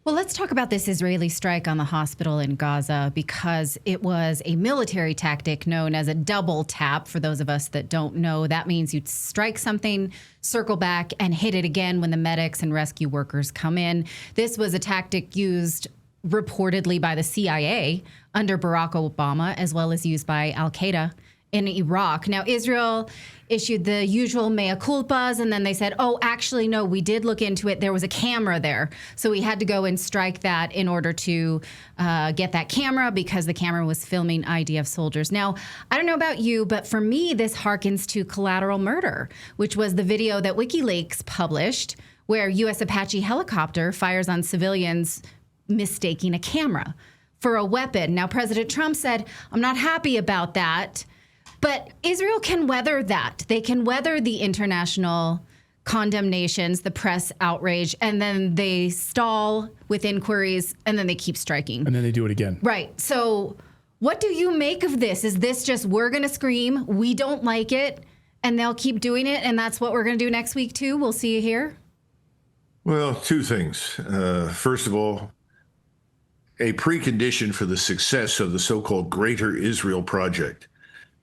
Well, let's talk about this Israeli strike on the hospital in Gaza because it was a military tactic known as a double tap. For those of us that don't know, that means you strike something, circle back, and hit it again when the medics and rescue workers come in. This was a tactic used reportedly by the CIA under Barack Obama, as well as used by Al-Qaeda in Iraq. Now, Israel issued the usual mea culpas, and then they said, oh, actually, no, we did look into it. There was a camera there. So we had to go and strike that in order to get that camera because the camera was filming IDF soldiers. Now, I don't know about you, but for me, this harkens to collateral murder, which was the video that WikiLeaks published where U.S. Apache helicopter fires on civilians mistaking a camera for a weapon. Now, President Trump said, I'm not happy about that. But Israel can weather that. They can weather the international condemnations, the press outrage, and then they stall with inquiries, and then they keep striking. And then they do it again. Right. So what do you make of this? Is this just we're going to scream, we don't like it, and they'll keep doing it, and that's what we're going to do next week, too? We'll see you here? Well, two things. First of all, a precondition for the success of the so-called Greater Israel Project.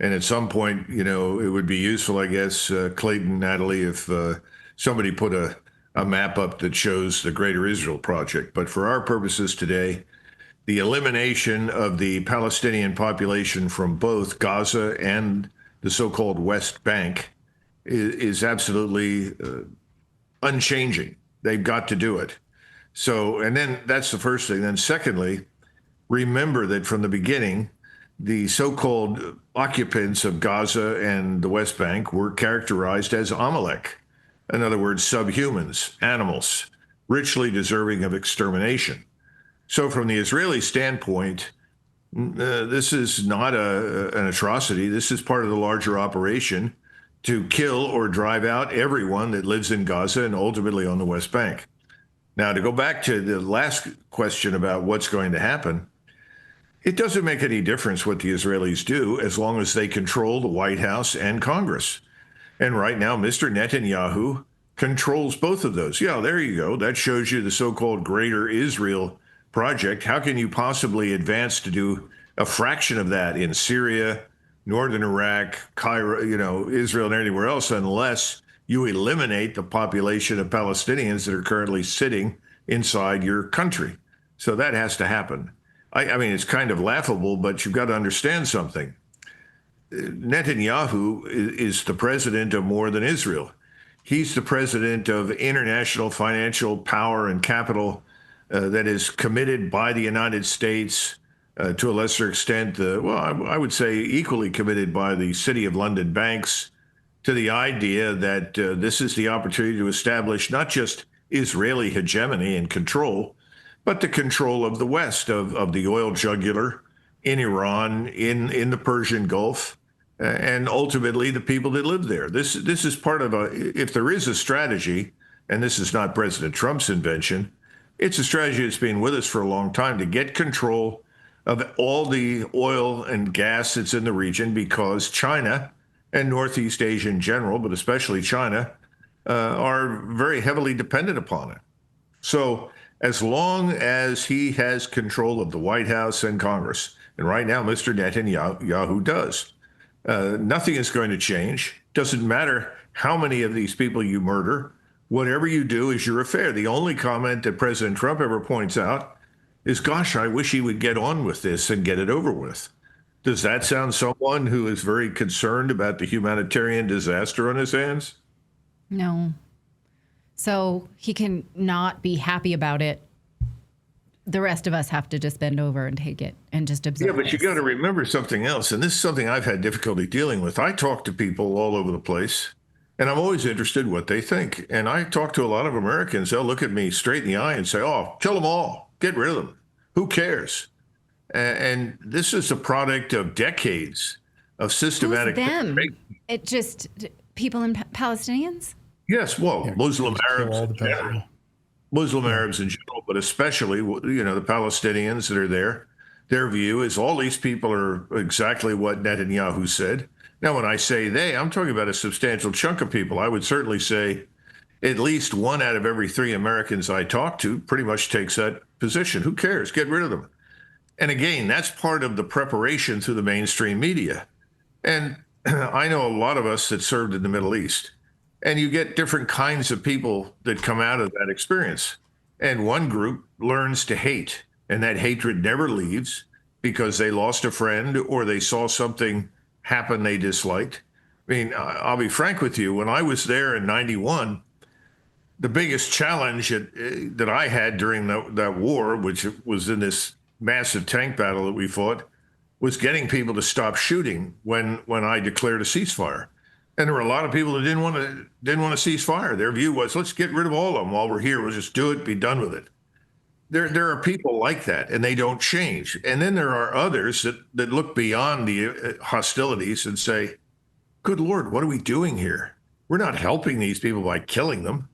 And at some point, it would be useful, I guess, Clayton, Natalie, if somebody put a map up that shows the Greater Israel Project. But for our purposes today, the elimination of the Palestinian population from both Gaza and the so-called West Bank is absolutely unchanging. They've got to do it. So, and then that's the first thing. Then secondly, remember that from the beginning, the so-called occupants of Gaza and the West Bank were characterized as Amalek. In other words, subhumans, animals, richly deserving of extermination. So from the Israeli standpoint, this is not an atrocity. This is part of the larger operation to kill or drive out everyone that lives in Gaza and ultimately on the West Bank. Now, to go back to the last question about what's going to happen, it doesn't make any difference what the Israelis do as long as they control the White House and Congress. And right now, Mr. Netanyahu controls both of those. Yeah, there you go. That shows you the so-called Greater Israel Project. How can you possibly advance to do a fraction of that in Syria, northern Iraq, Cairo, Israel, and anywhere else unless you eliminate the population of Palestinians that are currently sitting inside your country? So that has to happen. I mean, it's kind of laughable, but you've got to understand something. Netanyahu is the president of more than Israel. He's the president of international financial power and capital that is committed by the United States, to a lesser extent, I would say equally committed by the City of London banks, to the idea that this is the opportunity to establish not just Israeli hegemony and control, but the control of the West, of the oil jugular in Iran, in the Persian Gulf, and ultimately the people that live there. This is part of if there is a strategy, and this is not President Trump's invention, it's a strategy that's been with us for a long time to get control of all the oil and gas that's in the region because China and Northeast Asia in general, but especially China, are very heavily dependent upon it. So as long as he has control of the White House and Congress, and right now Mr. Netanyahu does, nothing is going to change. Doesn't matter how many of these people you murder. Whatever you do is your affair. The only comment that President Trump ever points out is, gosh, I wish he would get on with this and get it over with. Does that sound someone who is very concerned about the humanitarian disaster on his hands? No. So he can not be happy about it. The rest of us have to just bend over and take it and just observe. Yeah, but you got to remember something else. And this is something I've had difficulty dealing with. I talk to people all over the place, and I'm always interested in what they think. And I talk to a lot of Americans. They'll look at me straight in the eye and say, oh, kill them all. Get rid of them. Who cares? And this is a product of decades of systematic. Who's them? It just people in Palestinians? Yes, well, Yeah, Muslim Arabs all in the general. Muslim Arabs in general, but especially, the Palestinians that are there. Their view is all these people are exactly what Netanyahu said. Now, when I say they, I'm talking about a substantial chunk of people. I would certainly say at least 1 out of every 3 Americans I talk to pretty much takes that position. Who cares? Get rid of them. And again, that's part of the preparation through the mainstream media. And I know a lot of us that served in the Middle East, and you get different kinds of people that come out of that experience. And one group learns to hate, and that hatred never leaves because they lost a friend or they saw something happen they disliked. I mean, I'll be frank with you. When I was there in 91, the biggest challenge that I had during that war, which was in this massive tank battle that we fought, was getting people to stop shooting when I declared a ceasefire. And there were a lot of people that didn't want to cease fire. Their view was, let's get rid of all of them while we're here. We'll just do it, be done with it. There are people like that, and they don't change. And then there are others that look beyond the hostilities and say, good Lord, what are we doing here? We're not helping these people by killing them.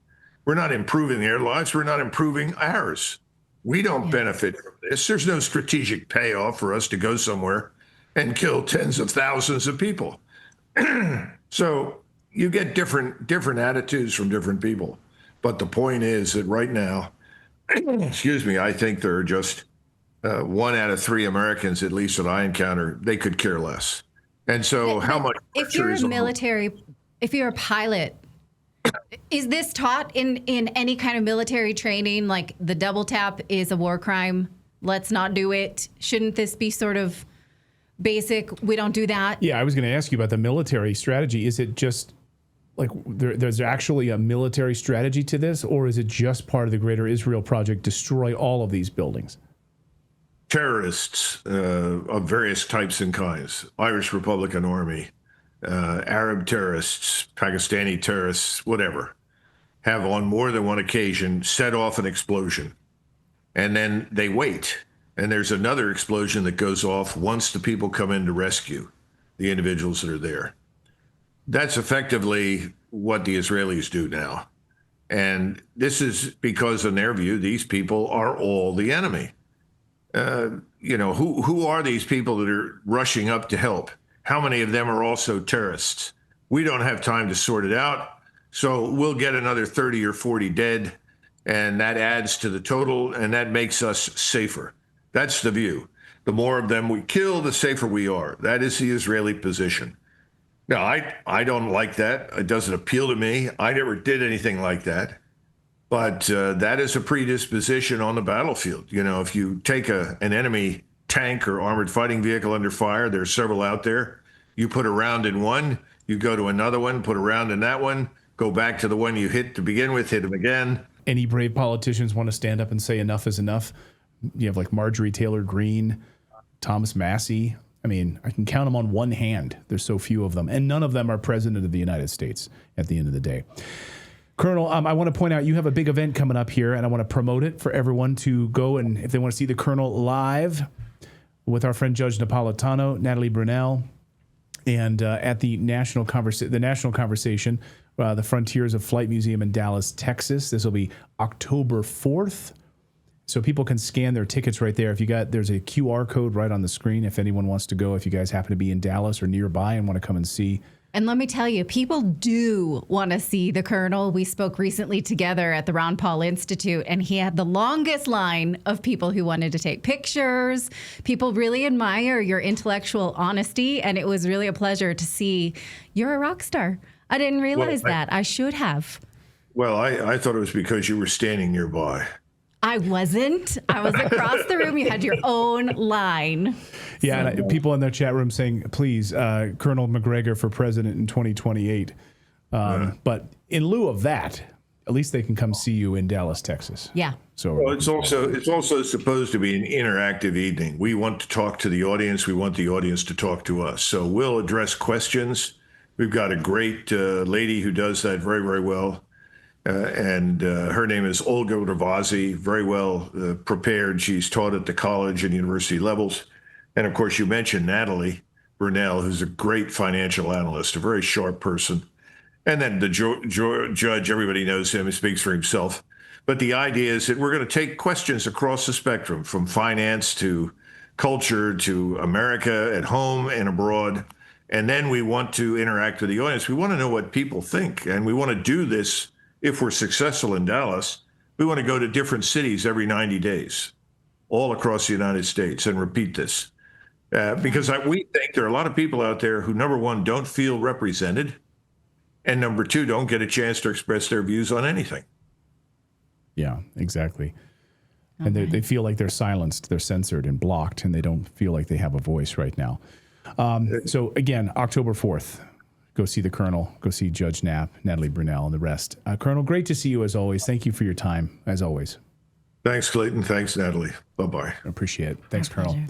We're not improving their lives. We're not improving ours. We don't benefit from this. There's no strategic payoff for us to go somewhere and kill tens of thousands of people. So you get different attitudes from different people. But the point is that right now, excuse me, I think there are just 1 out of 3 Americans, at least that I encounter, they could care less. And so how much if you're a military, if you're a pilot, is this taught in any kind of military training? Like the double tap is a war crime. Let's not do it. Shouldn't this be sort of basic? We don't do that. Yeah, I was going to ask you about the military strategy. Is it just like there's actually a military strategy to this, or is it just part of the Greater Israel Project, destroy all of these buildings? Terrorists of various types and kinds, Irish Republican Army, Arab terrorists, Pakistani terrorists, whatever, have on more than one occasion set off an explosion. And then they wait. And there's another explosion that goes off once the people come in to rescue the individuals that are there. That's effectively what the Israelis do now. And this is because, in their view, these people are all the enemy. Who are these people that are rushing up to help? How many of them are also terrorists? We don't have time to sort it out. So we'll get another 30 or 40 dead, and that adds to the total, and that makes us safer. That's the view. The more of them we kill, the safer we are. That is the Israeli position. Now, I don't like that. It doesn't appeal to me. I never did anything like that. But that is a predisposition on the battlefield. You know, if you take an enemy tank or armored fighting vehicle under fire, there's several out there. You put a round in one, you go to another one, put a round in that one, go back to the one you hit to begin with, hit them again. Any brave politicians want to stand up and say enough is enough? You have like Marjorie Taylor Greene, Thomas Massey. I mean, I can count them on one hand. There's so few of them. And none of them are president of the United States at the end of the day. Colonel, I want to point out you have a big event coming up here, and I want to promote it for everyone to go. And if they want to see the Colonel live with our friend Judge Napolitano, Natalie Brunell, and at the National Conversation, the Frontiers of Flight Museum in Dallas, Texas. This will be October 4th. So people can scan their tickets right there. There's a QR code right on the screen if anyone wants to go, if you guys happen to be in Dallas or nearby and want to come and see. And let me tell you, people do want to see the Colonel. We spoke recently together at the Ron Paul Institute, and he had the longest line of people who wanted to take pictures. People really admire your intellectual honesty, and it was really a pleasure to see you're a rock star. I didn't realize that. I should have. Well, I thought it was because you were standing nearby. I wasn't. I was across the room. You had your own line. Yeah, and people in their chat room saying, please, Colonel McGregor for president in 2028. But in lieu of that, at least they can come see you in Dallas, Texas. Yeah. So well, it's also supposed to be an interactive evening. We want to talk to the audience. We want the audience to talk to us. So we'll address questions. We've got a great lady who does that very, very well. And her name is Olga Ravasi, very well prepared. She's taught at the college and university levels. And of course, you mentioned Natalie Brunell, who's a great financial analyst, a very sharp person. And then the judge, everybody knows him, he speaks for himself. But the idea is that we're going to take questions across the spectrum, from finance to culture to America at home and abroad. And then we want to interact with the audience. We want to know what people think. And we want to do this if we're successful in Dallas, we want to go to different cities every 90 days, all across the United States, and repeat this. Because we think there are a lot of people out there who, number one, don't feel represented, and number two, don't get a chance to express their views on anything. Yeah, exactly. And they feel like they're silenced, they're censored and blocked, and they don't feel like they have a voice right now. So again, October 4th, go see the Colonel, go see Judge Knapp, Natalie Brunell, and the rest. Colonel, great to see you as always. Thank you for your time, as always. Thanks, Clayton. Thanks, Natalie. Bye-bye. Appreciate it. Thanks, Colonel.